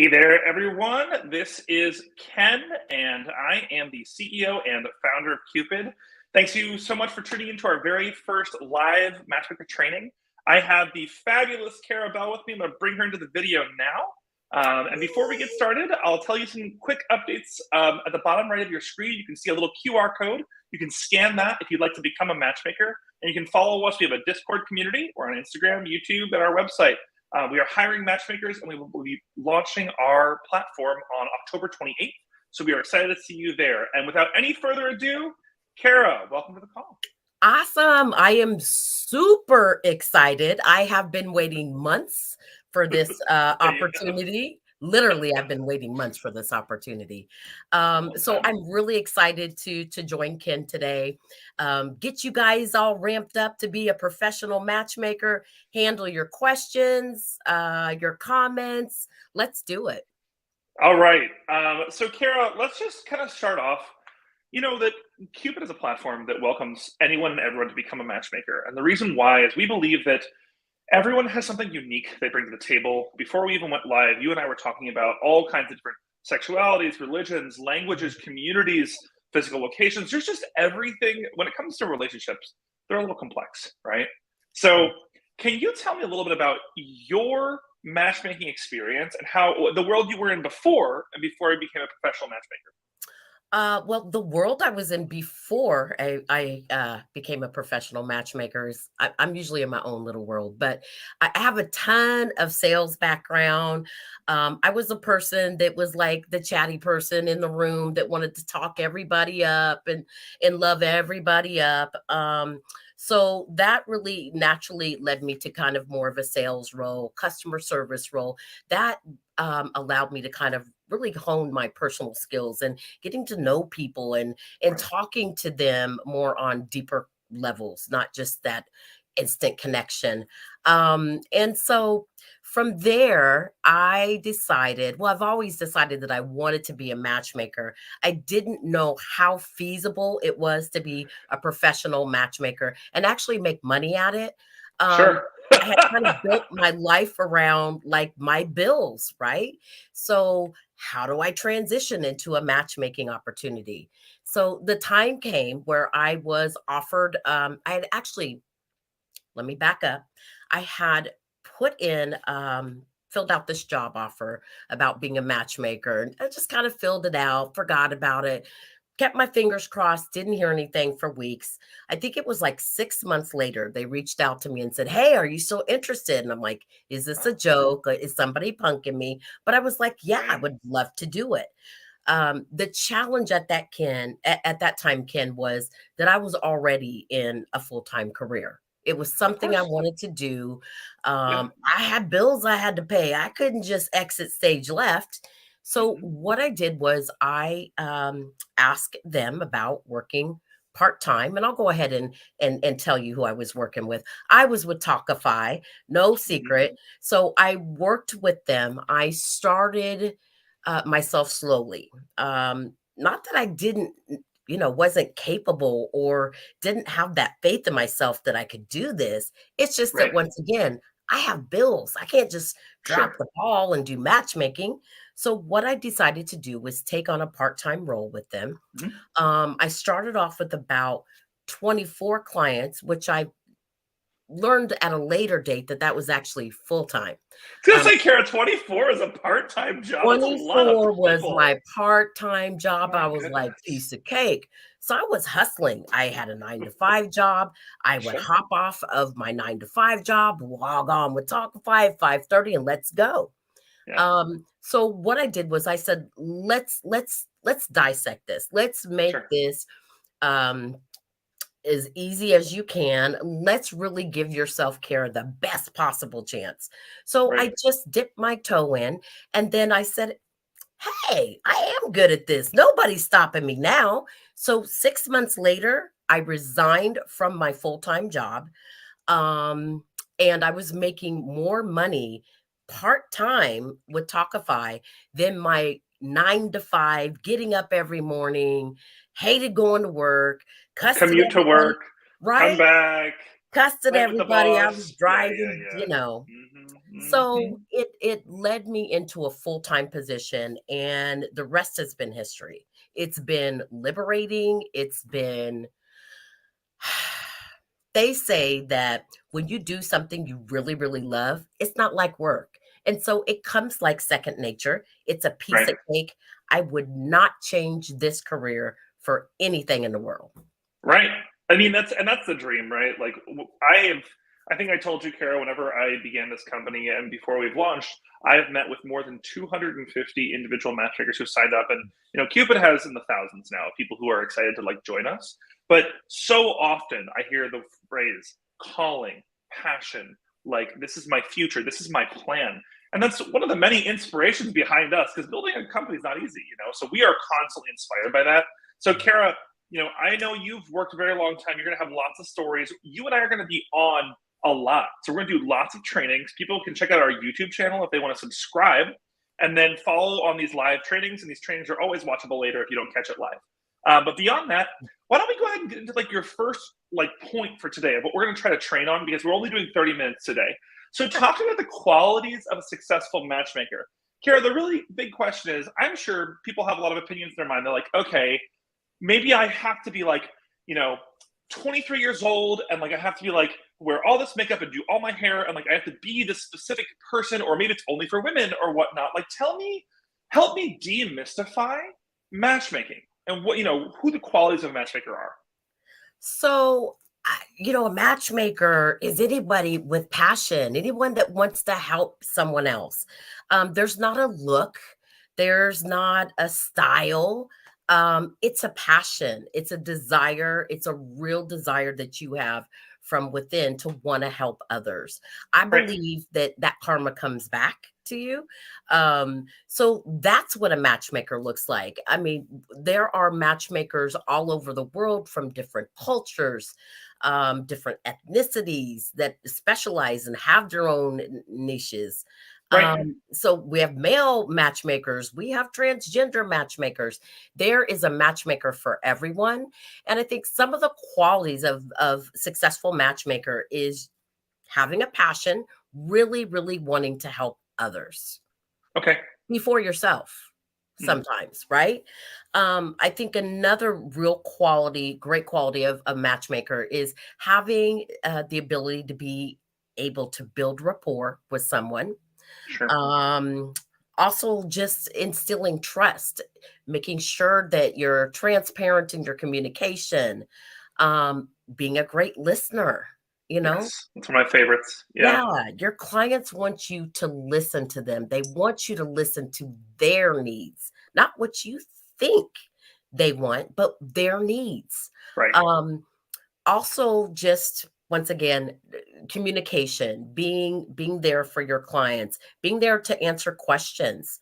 Hey there, everyone. This is Ken, and I am the CEO and founder of Kupid. Thanks you so much for tuning into our very first live matchmaker training. I have the fabulous Cara Bell with me. I'm going to bring her into the video now. And before we get started, I'll tell you some quick updates. At the bottom right of your screen, you can see a little QR code. You can scan that if you'd like to become a matchmaker. And you can follow us. We have a Discord community. We're on Instagram, YouTube, and our website. We are hiring matchmakers, and we will be launching our platform on October 28th. So we are excited to see you there. And without any further ado, Cara, welcome to the call. Awesome. I am super excited. I have been waiting months for this opportunity. Literally, I've been waiting months for this opportunity. So I'm really excited to join Ken today, get you guys all ramped up to be a professional matchmaker, handle your questions, your comments. Let's do it. All right. So Cara, let's just kind of start off. You know that Kupid is a platform that welcomes anyone and everyone to become a matchmaker. And the reason why is we believe that everyone has something unique they bring to the table. Before we even went live, you and I were talking about all kinds of different sexualities, religions, languages, communities, physical locations. There's just everything. When it comes to relationships, they're a little complex, right? So can you tell me a little bit about your matchmaking experience and how the world you were in before you became a professional matchmaker? Well, the world I was in before I became a professional matchmaker is I'm usually in my own little world, but I have a ton of sales background. I was a person that was like the chatty person in the room that wanted to talk everybody up and love everybody up. So that really naturally led me to kind of more of a sales role, customer service role. That allowed me to kind of really hone my personal skills and getting to know people and talking to them more on deeper levels, not just that instant connection. And so from there, I decided, well, I've always decided that I wanted to be a matchmaker. I didn't know how feasible it was to be a professional matchmaker and actually make money at it. Sure. I had kind of built my life around like my bills, right? So how do I transition into a matchmaking opportunity? So the time came where I was offered, I had actually, let me back up. I had put in, filled out this job offer about being a matchmaker, and I just kind of filled it out, forgot about it, kept my fingers crossed, didn't hear anything for weeks. I think it was like 6 months later, they reached out to me and said, "Hey, are you still interested?" And I'm like, is this a joke? Is somebody punking me? But I was like, yeah, I would love to do it. The challenge at that time, Ken, was that I was already in a full-time career. It was something I wanted to do. I had bills I had to pay. I couldn't just exit stage left. So what I did was I asked them about working part-time, and I'll go ahead and tell you who I was working with. I was with Talkify, no secret. So I worked with them. I started myself slowly. Not that I didn't, wasn't capable or didn't have that faith in myself that I could do this. It's just that once again, I have bills. I can't just drop the ball and do matchmaking. So what I decided to do was take on a part-time role with them. I started off with about 24 clients, which I learned at a later date that was actually full-time. Just like Cara, 24 is a part-time job. 24 was my part-time job. I was like, piece of cake. So I was hustling. I had a 9-to-5 job. I would hop off of my 9-to-5 job, log on with Talkify at 5:30, and let's go. So what I did was I said, let's dissect this. Let's make this as easy as you can. Let's really give yourself, Cara, the best possible chance. So I just dipped my toe in, and then I said, hey, I am good at this. Nobody's stopping me now. So 6 months later, I resigned from my full-time job. And I was making more money part-time with Talkify than my 9-to-5, getting up every morning, hated going to work, commute to work, come back, cussed at Fight with the everybody. I was boss. Yeah, yeah, driving, yeah. So Hmm. it led me into a full-time position, and the rest has been history. It's been liberating. It's been they say that when you do something you really, really love, it's not like work. And so it comes like second nature. It's a piece Right. of cake. I would not change this career for anything in the world. Right. I mean, that's the dream, right? Like I think I told you, Kara, whenever I began this company and before we've launched, I have met with more than 250 individual matchmakers who signed up, and Cupid has in the thousands now of people who are excited to like join us. But so often I hear the phrase calling, passion, like this is my future, this is my plan. And that's one of the many inspirations behind us because building a company is not easy. So we are constantly inspired by that. So, Kara, I know you've worked a very long time. You're going to have lots of stories. You and I are going to be on a lot. So we're going to do lots of trainings. People can check out our YouTube channel if they want to subscribe and then follow on these live trainings. And these trainings are always watchable later if you don't catch it live. But beyond that, why don't we go ahead and get into like your first like point for today of what we're going to try to train on because we're only doing 30 minutes today. So talking about the qualities of a successful matchmaker. Kara, the really big question is, I'm sure people have a lot of opinions in their mind. They're like, okay, maybe I have to be like, 23 years old and like I have to be like wear all this makeup and do all my hair and like I have to be this specific person, or maybe it's only for women or whatnot. Like help me demystify matchmaking and what who the qualities of a matchmaker are. So, a matchmaker is anybody with passion, anyone that wants to help someone else. There's not a look, there's not a style. It's a passion, it's a desire, it's a real desire that you have from within to want to help others. I Right. believe that karma comes back to you. So that's what a matchmaker looks like. I mean, there are matchmakers all over the world from different cultures, different ethnicities that specialize and have their own niches. Right. So we have male matchmakers, we have transgender matchmakers. There is a matchmaker for everyone. And I think some of the qualities of successful matchmaker is having a passion, really, really wanting to help others Okay. before yourself sometimes, right? I think another real quality, great quality of a matchmaker is having the ability to be able to build rapport with someone. Sure. Also just instilling trust, making sure that you're transparent in your communication, being a great listener, you know? Yes. It's one of my favorites. Yeah. Yeah, your clients want you to listen to them. They want you to listen to their needs, not what you think they want, but their needs. Right. Um, Also, just once again, communication, being there for your clients, being there to answer questions.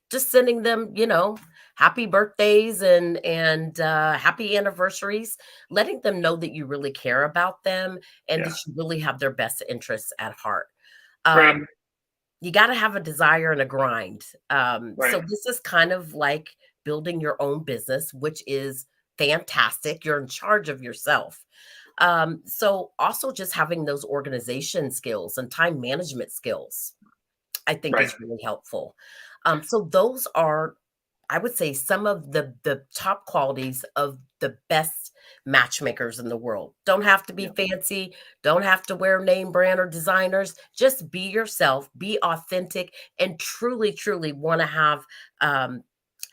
Just sending them, happy birthdays and happy anniversaries, letting them know that you really care about them and Yeah. that you really have their best interests at heart. Right. Um, you got to have a desire and a grind. Right. So this is kind of like building your own business, which is fantastic. You're in charge of yourself. So also just having those organization skills and time management skills, I think Right. is really helpful. So those are, I would say, some of the top qualities of the best matchmakers in the world. Don't have to be Yeah. fancy, don't have to wear name brand or designers. Just be yourself, be authentic, and truly, truly want to have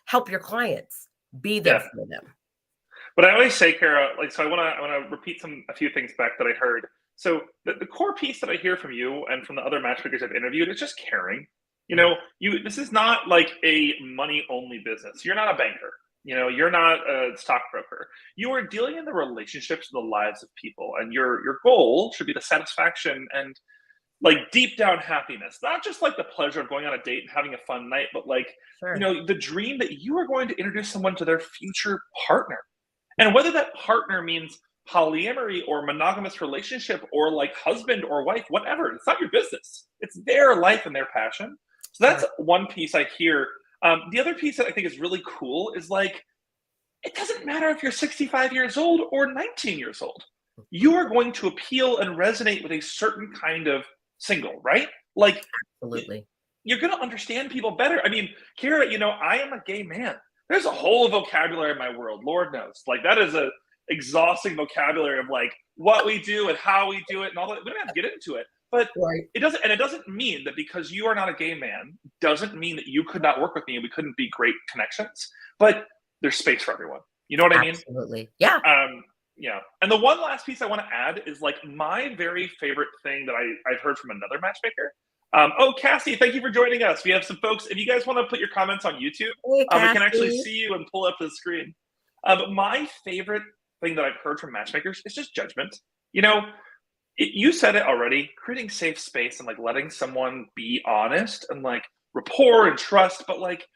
help your clients. Be there Yeah. for them. But I always say, Kara, like, so I want to repeat a few things back that I heard. So the core piece that I hear from you and from the other matchmakers I've interviewed is just caring. Mm. This is not like a money only business. You're not a banker. You're not a stockbroker. You are dealing in the relationships, the lives of people, and your goal should be the satisfaction and like deep down happiness, not just like the pleasure of going on a date and having a fun night, but like Sure. the dream that you are going to introduce someone to their future partner. And whether that partner means polyamory or monogamous relationship or like husband or wife, whatever, it's not your business. It's their life and their passion. So that's Right. one piece I hear. The other piece that I think is really cool is like, it doesn't matter if you're 65 years old or 19 years old. you are going to appeal and resonate with a certain kind of single, right? Like, Absolutely. you're going to understand people better. I mean, Kara, I am a gay man. There's a whole vocabulary in my world, Lord knows. Like, that is a exhausting vocabulary of like what we do and how we do it and all that. We don't have to get into it. But Right. it doesn't mean that because you are not a gay man, doesn't mean that you could not work with me and we couldn't be great connections. But there's space for everyone. You know what I mean? Absolutely. Yeah. Yeah. And the one last piece I want to add is like my very favorite thing that I've heard from another matchmaker. Cassie, thank you for joining us. We have some folks. If you guys want to put your comments on YouTube, Hey, we can actually Cassie. see you and pull up the screen. But my favorite thing that I've heard from matchmakers is just judgment. You said it already, creating safe space and like letting someone be honest and like rapport and trust. But like,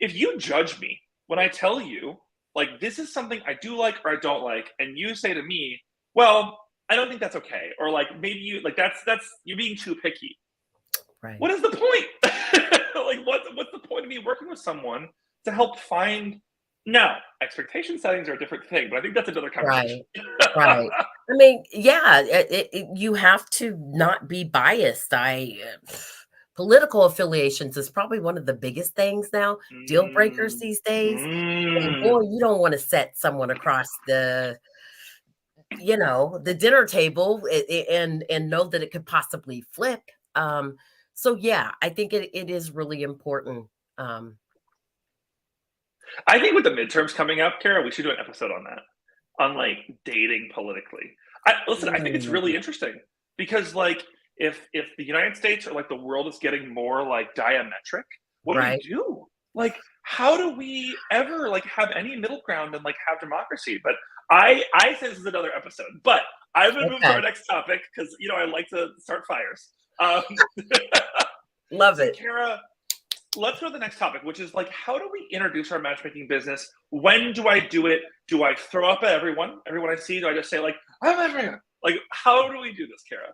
if you judge me when I tell you, like, this is something I do like or I don't like, and you say to me, well, I don't think that's okay. Or like, maybe you like, that's, you're being too picky. Right. What is the point? Like, what's the point of me working with someone to help find? Now, expectation settings are a different thing, but I think that's another conversation. Right. I mean, yeah, you have to not be biased. Political affiliations is probably one of the biggest things now, deal breakers these days. And boy, you don't want to set someone across the dinner table and know that it could possibly flip. So yeah, I think it is really important. I think with the midterms coming up, Kara, we should do an episode on that, on like dating politically. I think it's really interesting because like if the United States or like the world is getting more like diametric, what Right. do we do? Like, how do we ever like have any middle ground and like have democracy? But I say this is another episode, but I'm gonna move to our next topic because I like to start fires. Love so it. Kara, let's go to the next topic, which is like, how do we introduce our matchmaking business? When do I do it? Do I throw up at everyone I see? Do I just say like, I'm everyone? Like, how do we do this, Kara?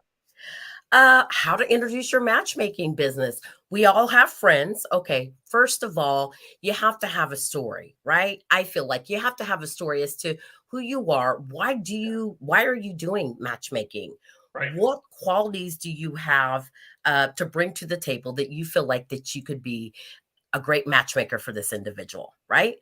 How to introduce your matchmaking business. We all have friends. Okay. First of all, you have to have a story, right? I feel like you have to have a story as to who you are. Why are you doing matchmaking? Right. What qualities do you have to bring to the table that you feel like that you could be a great matchmaker for this individual, right?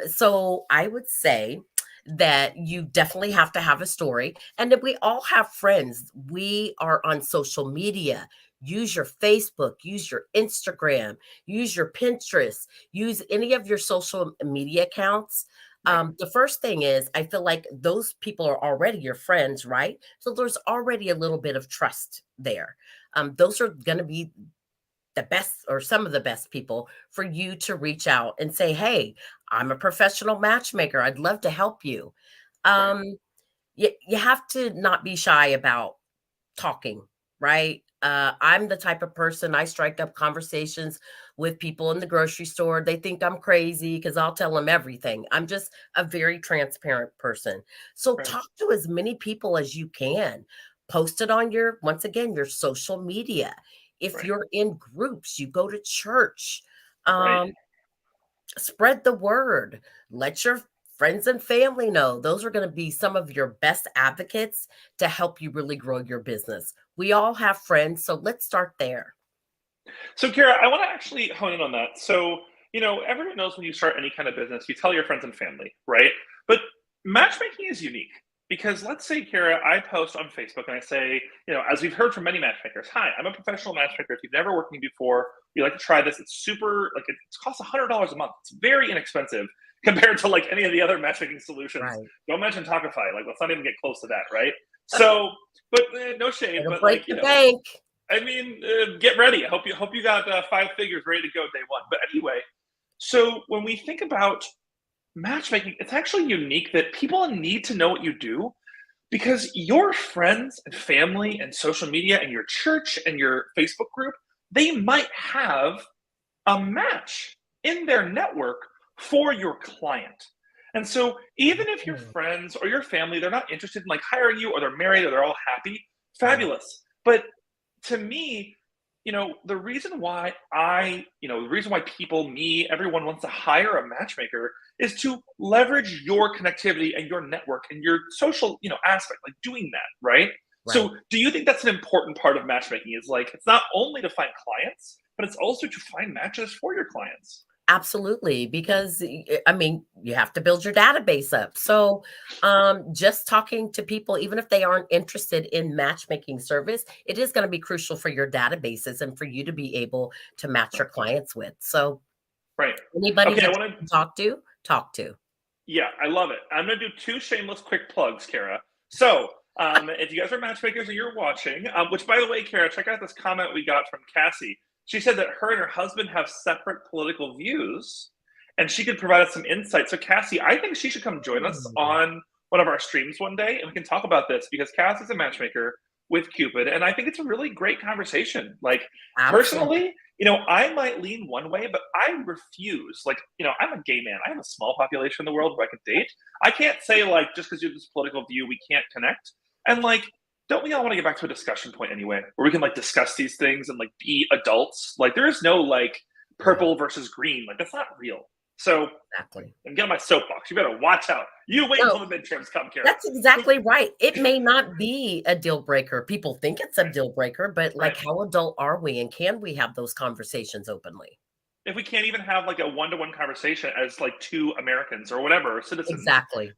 So I would say that you definitely have to have a story, and that we all have friends. We are on social media. Use your Facebook, use your Instagram, use your Pinterest, use any of your social media accounts. The first thing is, I feel like those people are already your friends, right? So there's already a little bit of trust there. Those are going to be the best or some of the best people for you to reach out and say, hey, I'm a professional matchmaker. I'd love to help you. You have to not be shy about talking, right? I'm the type of person, I strike up conversations with people in the grocery store. They think I'm crazy because I'll tell them everything. I'm just a very transparent person. So talk to as many people as you can. Post it on once again, your social media. If you're in groups, you go to church. Spread the word. Let your friends and family know. Those are going to be some of your best advocates to help you really grow your business. We all have friends, so let's start there. So, Kara, I want to actually hone in on that. So, everyone knows when you start any kind of business, you tell your friends and family, right? But matchmaking is unique because let's say, Kara, I post on Facebook and I say, as we've heard from many matchmakers, hi, I'm a professional matchmaker. If you've never worked with me before, you'd like to try this. It's super, like, it costs $100 a month. It's very inexpensive compared to like any of the other matchmaking solutions. Right. Don't mention Talkify. Like, let's not even get close to that, right? So, but no shame, It'll but break like, the bank. I mean, get ready. I hope you got 5 figures ready to go day one. But anyway, so when we think about matchmaking, it's actually unique that people need to know what you do because your friends and family and social media and your church and your Facebook group, they might have a match in their network for your client. And so even if your friends or your family, they're not interested in like hiring you or they're married or they're all happy, fabulous. But to me, the reason why the reason why people, me, everyone wants to hire a matchmaker is to leverage your connectivity and your network and your social, aspect, like doing that, right? Right. So, do you think that's an important part of matchmaking? Is like it's not only to find clients, but it's also to find matches for your clients. Absolutely, because I mean, you have to build your database up. So, just talking to people, even if they aren't interested in matchmaking service, it is going to be crucial for your databases and for you to be able to match your clients with. So, Right. anybody Okay, I that want you to can talk to, talk to. Yeah, I love it. I'm going to do two shameless quick plugs, Kara. So, if you guys are matchmakers and you're watching, which by the way, Kara, check out this comment we got from Cassie. She said that her and her husband have separate political views and she could provide us some insight. So, Cassie, I think she should come join us Mm, on one of our streams one day and we can talk about this because Cassie's a matchmaker with Cupid. And I think it's a really great conversation. Like, absolutely. personally, I might lean one way, but I refuse. Like, I'm a gay man. I have a small population in the world where I can date. I can't say, like, just because you have this political view, we can't connect. And, like, don't we all want to get back to a discussion point anyway, where we can, like, discuss these things and, like, be adults? Like, there is no, like, Yeah, purple versus green. Like, that's not real. So, exactly. I'm getting my soapbox. You better watch out. You wait No, until the midterms come, Kara. that's So, exactly right. It may not be a deal breaker. People think it's a right, deal breaker, but right. like, how adult are we, and can we have those conversations openly? If we can't even have, like, a one-to-one conversation as, like, two Americans or whatever, citizens. Exactly.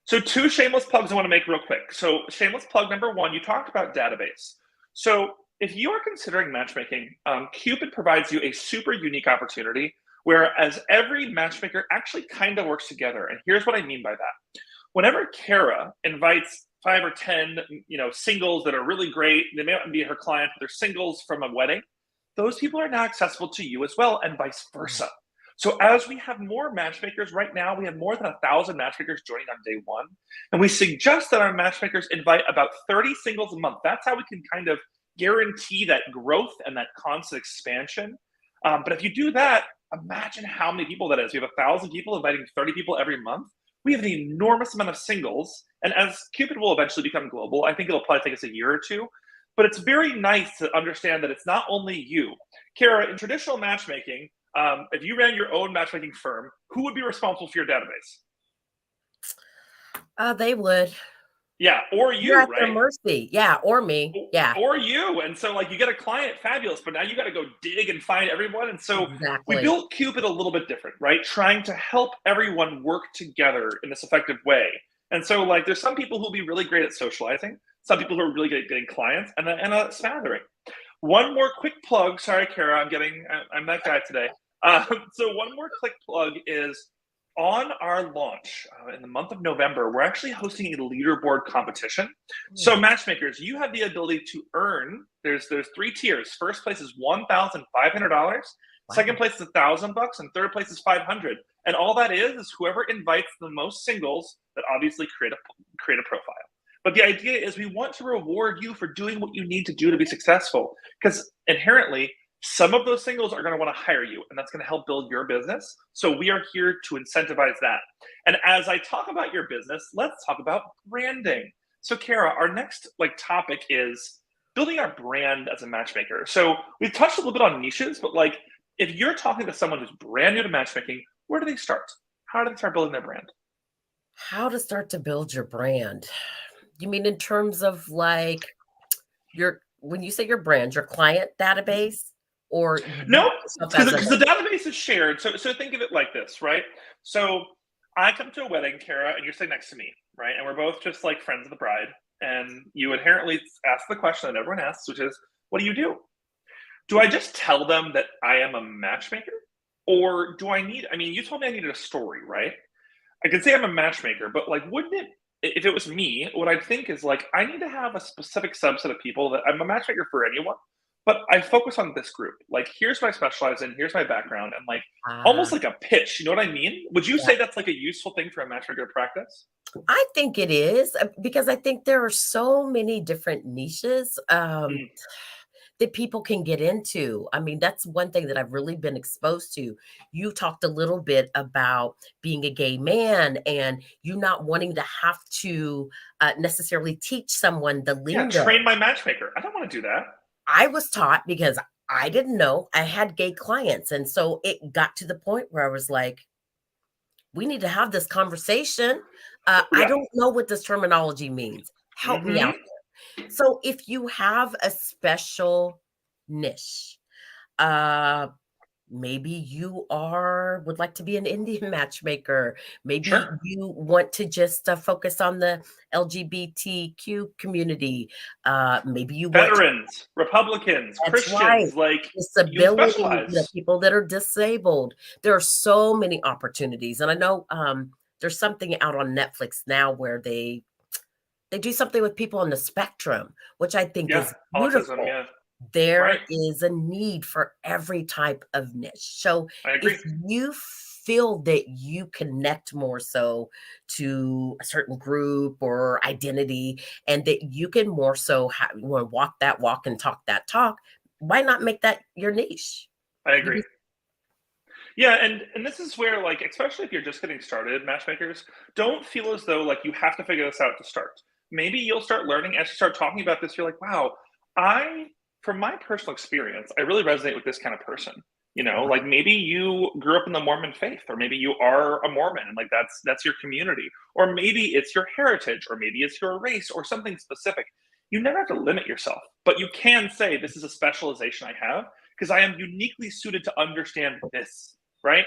So, two shameless plugs I want to make real quick. So, shameless plug number one, you talked about database. So, if you are considering matchmaking, Cupid provides you a super unique opportunity, whereas every matchmaker actually kind of works together. And here's what I mean by that. Whenever Kara invites 5 or 10, singles that are really great, they may not be her client, but they're singles from a wedding. Those people are now accessible to you as well, and vice Right. versa. So as we have more matchmakers right now, we have more than 1,000 matchmakers joining on day one, and we suggest that our matchmakers invite about 30 singles a month. That's how we can kind of guarantee that growth and that constant expansion. But if you do that, imagine how many people that is. We have 1,000 people inviting 30 people every month. We have an enormous amount of singles, and as Cupid will eventually become global, I think it'll probably take us a year or two. But it's very nice to understand that it's not only you. Kara, in traditional matchmaking, if you ran your own matchmaking firm, who would be responsible for your database? They would. Yeah, or You're you, at their right? mercy. Yeah, or me. Yeah, Or you. And so, like, you get a client, fabulous, but now you got to go dig and find everyone. And so, we exactly. built Cupid a little bit different, right? Trying to help everyone work together in this effective way. And so, like, there's some people who'll be really great at socializing, some people who are really good at getting clients, and a smattering. One more quick plug. Sorry, Kara, I'm that guy today. So one more quick plug is on our launch in the month of November. We're actually hosting a leaderboard competition. So Mm, matchmakers, you have the ability to earn. There's three tiers. First place is $1,500. Second wow. place is $1,000, and third place is 500. And all that is whoever invites the most singles that obviously create a profile. But the idea is we want to reward you for doing what you need to do to be successful. Because inherently, some of those singles are going to want to hire you, and that's going to help build your business. So we are here to incentivize that. And as I talk about your business, let's talk about branding. So Kara, our next topic is building our brand as a matchmaker. So we've touched a little bit on niches, but like if you're talking to someone who's brand new to matchmaking, where do they start? How do they start building their brand? How to start to build your brand? You mean in terms of like your when you say your brand, your client database, or you No, yourself as because a the database is shared. So think of it like this, right? So I come to a wedding, Kara, and you're sitting next to me, right? And we're both just like friends of the bride. And you inherently ask the question that everyone asks, which is, what do you do? Do I just tell them that I am a matchmaker? Or do I need, I mean, you told me I needed a story, right? I could say I'm a matchmaker, but like, wouldn't it, if it was me, what I'd think is like, I need to have a specific subset of people that I'm a matchmaker for anyone, but I focus on this group. Like, here's what I specialize in, here's my background, and like, ah, almost like a pitch. You know what I mean? Would you yeah. say that's like a useful thing for a matchmaker to practice? I think it is because I think there are so many different niches Mm, that people can get into. I mean, that's one thing that I've really been exposed to. You talked a little bit about being a gay man and you not wanting to have to necessarily teach someone the yeah, lingo. train my matchmaker. I don't want to do that. I was taught because I didn't know I had gay clients. And so it got to the point where I was like, we need to have this conversation. I Yeah. don't know what this terminology means. Help me out Mm-hmm. there. So if you have a special niche, uh, maybe you would like to be an Indian matchmaker. Maybe Sure. you want to just focus on the LGBTQ community. Maybe you want Veterans, Republicans, that's right. Christians, like you Disability, specialize. people that are disabled. There are so many opportunities. And I know there's something out on Netflix now where they do something with people on the spectrum, which I think Yeah. is Autism. beautiful. Yeah. There Right. is a need for every type of niche. So I if agree. you feel that you connect more so to a certain group or identity and that you can more so walk that walk and talk that talk, why not make that your niche? I You agree. just Yeah, and this is where, like, especially if you're just getting started, matchmakers, don't feel as though like you have to figure this out to start. Maybe you'll start learning as you start talking about this. You're like, wow, I, from my personal experience, I really resonate with this kind of person. Like maybe you grew up in the Mormon faith, or maybe you are a Mormon, and like that's your community, or maybe it's your heritage, or maybe it's your race, or something specific. You never have to limit yourself, but you can say this is a specialization I have because I am uniquely suited to understand this, right?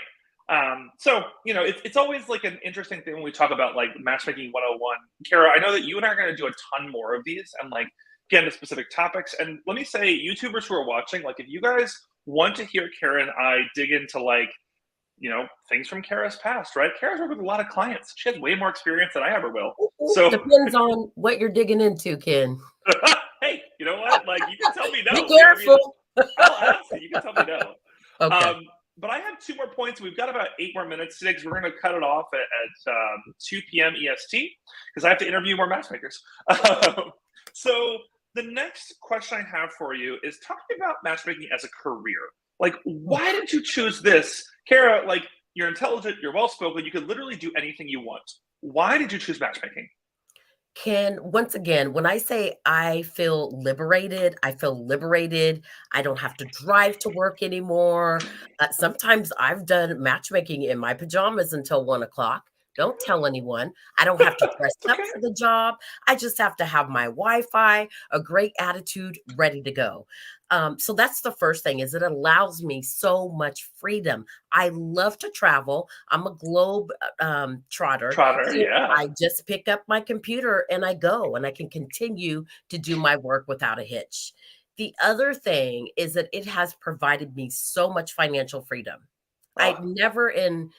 It's always like an interesting thing when we talk about like matchmaking 101. Kara, I know that you and I are going to do a ton more of these and like get into specific topics. And let me say, YouTubers who are watching, like if you guys want to hear Kara and I dig into like, things from Kara's past, right? Kara's worked with a lot of clients. She has way more experience than I ever will. So, depends on what you're digging into, Ken. hey, you know what? Like you can tell me Be no. I mean, careful. I'll ask you. You can tell me no. Okay. But I have two more points. We've got about 8 more minutes today because we're going to cut it off at 2 p.m. EST because I have to interview more matchmakers. So the next question I have for you is talking about matchmaking as a career. Like, why did you choose this? Kara, like, you're intelligent, you're well-spoken, you can literally do anything you want. Why did you choose matchmaking? Ken, once again, when I say I feel liberated, I feel liberated. I don't have to drive to work anymore. Sometimes I've done matchmaking in my pajamas until 1 o'clock. Don't tell anyone. I don't have to dress It's up okay. for the job. I just have to have my Wi-Fi, a great attitude, ready to go. So that's the first thing is it allows me so much freedom. I love to travel. I'm a globe trotter. Trotter, So yeah. I just pick up my computer and I go and I can continue to do my work without a hitch. The other thing is that it has provided me so much financial freedom. I Oh, never in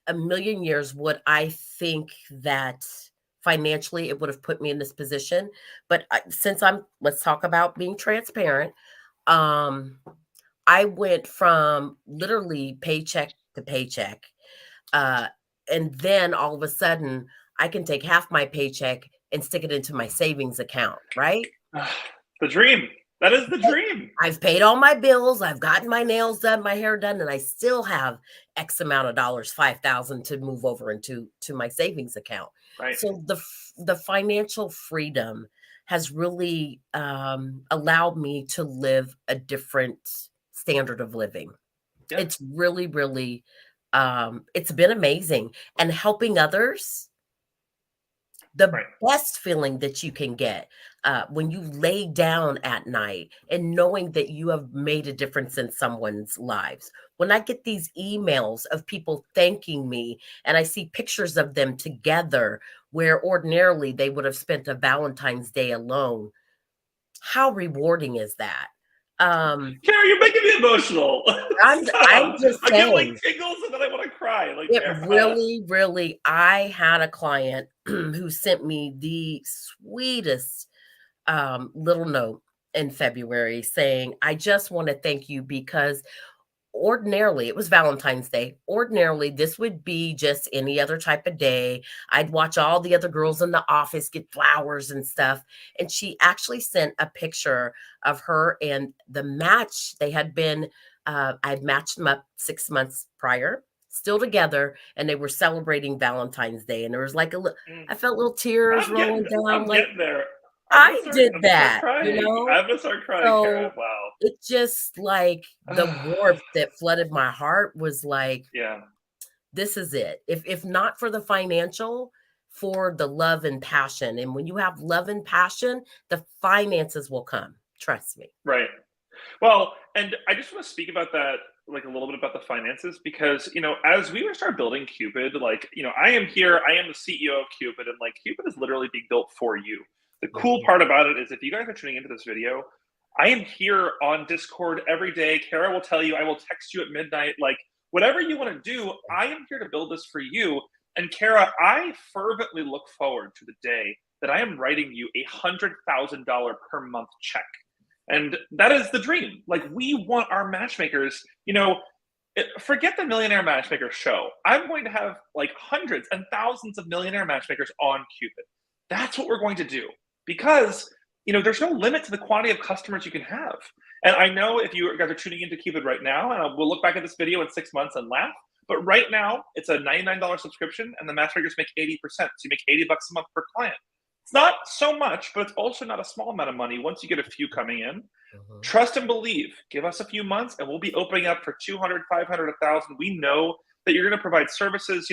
a million years would I think that financially it would have put me in this position. But since let's talk about being transparent. Um, I went from literally paycheck to paycheck. Uh, and then all of a sudden, I can take half my paycheck and stick it into my savings account, right? the dream. That is the But dream. I've paid all my bills, I've gotten my nails done, my hair done, and I still have X amount of dollars, 5,000 to move over into my savings account. Right. So the financial freedom has really allowed me to live a different standard of living. Yeah. It's really, really, it's been amazing, and helping others, the Right. best feeling that you can get, when you lay down at night and knowing that you have made a difference in someone's lives. When I get these emails of people thanking me and I see pictures of them together where ordinarily they would have spent a Valentine's Day alone, how rewarding is that? Um, Kara, you're making me emotional. I'm Stop. just I get like saying. tingles and then I want to cry. Like It Kara. really, really I had a client who sent me the sweetest, little note in February saying, "I just wanna thank you because ordinarily" it was Valentine's Day. Ordinarily, this would be just any other type of day. I'd watch all the other girls in the office get flowers and stuff, and she actually sent a picture of her and the match they had been I'd matched them up 6 months prior, still together, and they were celebrating Valentine's Day, and there was like Mm, I felt little tears rolling down, I'm like, getting there. I did I'm gonna start that, you crying. know? I'm gonna start crying, Kara. So Wow. it just like the warmth that flooded my heart was like, Yeah. this is it. If not for the financial, for the love and passion. And when you have love and passion, the finances will come. Trust me. Right. Well, and I just want to speak about that, like a little bit about the finances, because as we were start building Cupid, like I am here, I am the CEO of Cupid, and like Cupid is literally being built for you. The cool Mhm. part about it is, if you guys are tuning into this video, I am here on Discord every day. Kara will tell you, I will text you at midnight, like whatever you want to do. I am here to build this for you. And Kara, I fervently look forward to the day that I am writing you $100,000 per month check. And that is the dream. Like, we want our matchmakers, forget the Millionaire Matchmaker show. I'm going to have like hundreds and thousands of millionaire matchmakers on Cupid. That's what we're going to do, because there's no limit to the quantity of customers you can have. And I know if you guys are tuning into Cupid right now, and we'll look back at this video in 6 months and laugh, but right now it's a $99 subscription, and the matchmakers make 80%. So you make $80 a month per client. It's not so much, but it's also not a small amount of money once you get a few coming in. Mhm. Trust and believe. Give us a few months and we'll be opening up for 200, 500, 1,000. We know that you're going to provide services.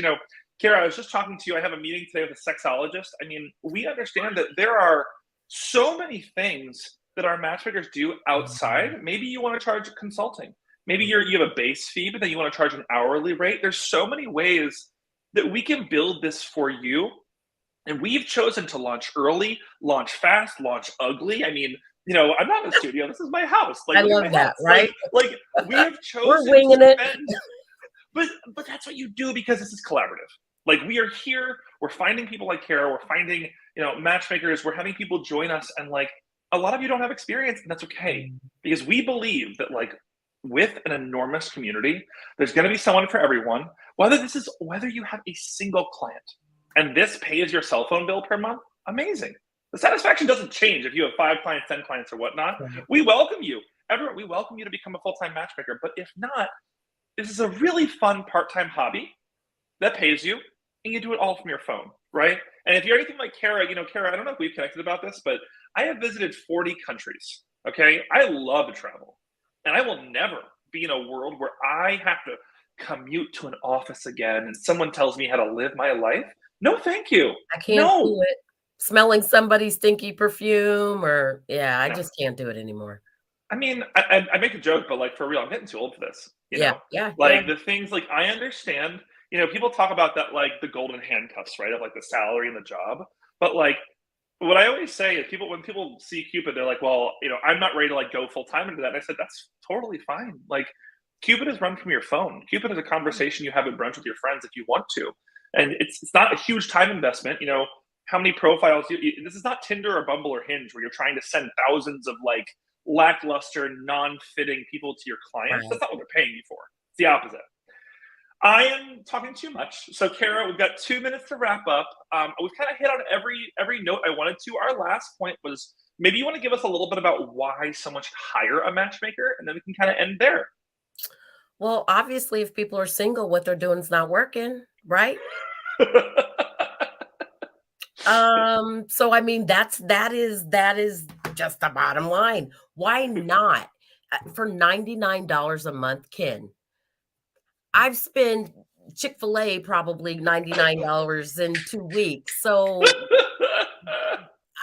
Kara, I was just talking to you. I have a meeting today with a sexologist. I mean, we understand that there are so many things that our matchmakers do outside. Maybe you want to charge consulting. Maybe you have a base fee, but then you want to charge an hourly rate. There's so many ways that we can build this for you. And we've chosen to launch early, launch fast, launch ugly. I mean, I'm not in the studio. This is my house. Like, I look at love my that, house. right? Like we have We're chosen to winging it. spend. But that's what you do, because this is collaborative. Like, we are here. We're finding people like Kara. We're finding matchmakers. We're having people join us, and like a lot of you don't have experience, and that's okay, because we believe that like with an enormous community, there's going to be someone for everyone. Whether you have a single client and this pays your cell phone bill per month, amazing. The satisfaction doesn't change if you have 5 clients, 10 clients, or whatnot. Right. We welcome you. Everyone, we welcome you to become a full-time matchmaker. But if not, this is a really fun part-time hobby that pays you, and you do it all from your phone, right? And if you're anything like Kara, Kara, I don't know if we've connected about this, but I have visited 40 countries, okay? I love to travel, and I will never be in a world where I have to commute to an office again and someone tells me how to live my life. No, thank you. I can't No. do it. Smelling somebody's stinky perfume, or I No. just can't do it anymore. I mean, I make a joke, but like, for real, I'm getting too old for this. Yeah. Like, the things, like, I understand. People talk about that, like the golden handcuffs, right? Of like the salary and the job. But like, what I always say is, when people see Cupid, they're like, well, I'm not ready to like go full time into that. And I said, that's totally fine. Like, Cupid is run from your phone. Cupid is a conversation you have at brunch with your friends if you want to, and it's not a huge time investment. How many profiles? This is not Tinder or Bumble or Hinge where you're trying to send thousands of like lackluster, non-fitting people to your clients. Right. That's not what they're paying you for. It's the opposite. I am talking too much. So, Kara, we've got 2 minutes to wrap up. We've kind of hit on every note I wanted to. Our last point was, maybe you want to give us a little bit about why someone should hire a matchmaker, and then we can kind of end there. Well, obviously, if people are single, what they're doing is not working, right? So I mean, that is just the bottom line. Why not? For $99 a month, Ken, I've spent Chick-fil-A probably $99 in 2 weeks. So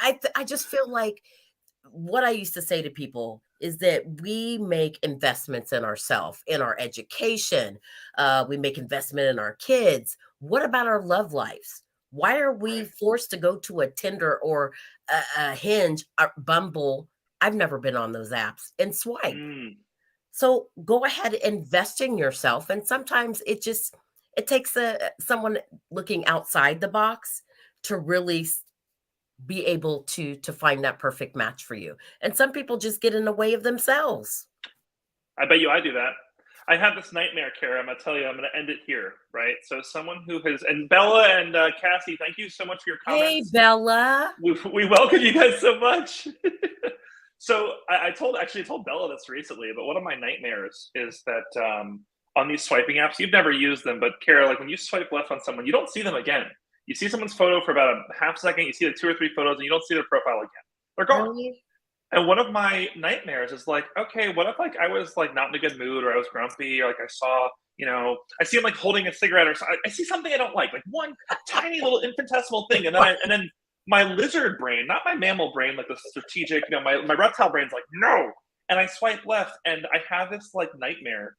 I just feel like what I used to say to people is that we make investments in ourselves, in our education. We make investment in our kids. What about our love lives? Why are we forced to go to a Tinder or a Hinge, or Bumble? I've never been on those apps, and swipe. So go ahead, invest in yourself. And sometimes it takes someone looking outside the box to really be able to find that perfect match for you. And some people just get in the way of themselves. I bet you I do that. I have this nightmare, Kara. I'm going to tell you, I'm going to end it here, right? So, someone who has, and Bella and Cassie, thank you so much for your comments. Hey, Bella. We welcome you guys so much. So I told Bella this recently, but one of my nightmares is that on these swiping apps, you've never used them, but Kara, like when you swipe left on someone, you don't see them again. You see someone's photo for about a half second, you see like 2 or 3 photos, and you don't see their profile again. They're gone. Really? And one of my nightmares is like, okay, what if like I was like not in a good mood, or I was grumpy, or like I saw, I see him like holding a cigarette, or I see something I don't like one tiny little infinitesimal thing, and then my lizard brain, not my mammal brain, like the strategic, my reptile brain's like, no, and I swipe left, and I have this like nightmare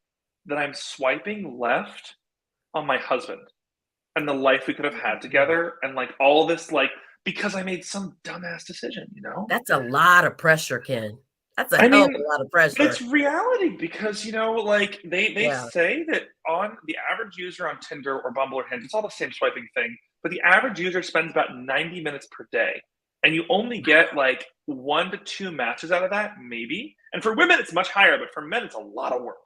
that I'm swiping left on my husband and the life we could have had together, and like all this, like, because I made some dumbass decision. That's a lot of pressure, Ken. That's a I hell of mean, a lot of but it's pressure. reality because like they Yeah. say that on the average user on Tinder or Bumble or Hinge, it's all the same swiping thing, but the average user spends about 90 minutes per day. And you only get like 1 to 2 matches out of that, maybe. And for women, it's much higher, but for men, it's a lot of work.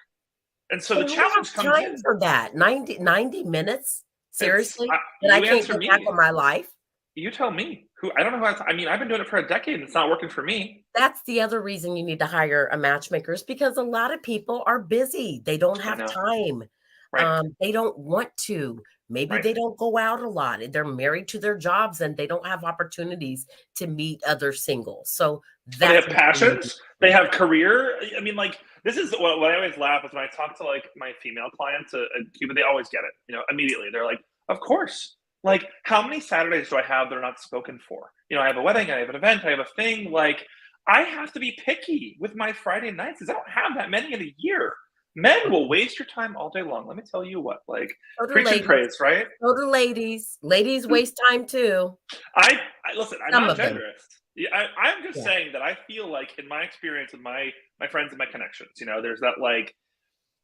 And so the And who challenge has comes time in. for that? 90 minutes? It's Seriously? That I you can't answer get back me. on my life? You tell me. I don't know how. I mean, I've been doing it for a decade, and it's not working for me. That's the other reason you need to hire a matchmaker, is because a lot of people are busy. They don't I have know. time. Right. They don't want to. Maybe Right. they don't go out a lot. They're married to their jobs and they don't have opportunities to meet other singles. So But they that's have what they need to passions. They do. have career. I mean, like, this is what I always laugh is when I talk to like my female clients at Cuba. They always get it. Immediately. They're like, "Of course." Like, how many Saturdays do I have that are not spoken for? I have a wedding, I have an event, I have a thing. Like, I have to be picky with my Friday nights because I don't have that many in a year. Men will waste your time all day long. Let me tell you what. Like, So do preach and ladies. praise, right? So do ladies. Ladies waste time too. I listen. I'm Some not of them. genderist. Yeah, I'm just Yeah. saying that I feel like in my experience with my friends and my connections, there's that like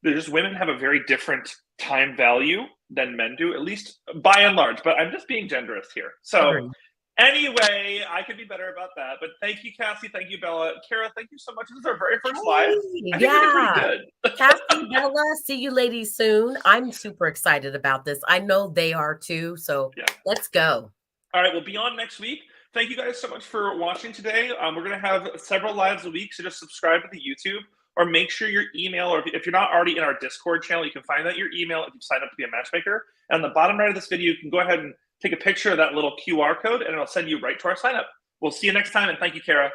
there's just women have a very different time value than men do, at least by and large. But I'm just being genderist here. So Agreed. anyway, I could be better about that. But thank you, Cassie. Thank you, Bella. Kara, thank you so much. This is our very first live. Hey, I think we did pretty yeah. good. Cassie, Bella, see you ladies soon. I'm super excited about this. I know they are too. So Yeah. let's go. All right, we'll be on next week. Thank you guys so much for watching today. We're going to have several lives a week, so just subscribe to the YouTube or make sure your email, or if you're not already in our Discord channel, you can find out your email if you sign up to be a matchmaker. And on the bottom right of this video, you can go ahead and take a picture of that little QR code, and it'll send you right to our sign up. We'll see you next time, and thank you, Kara.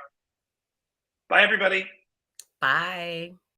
Bye, everybody. Bye.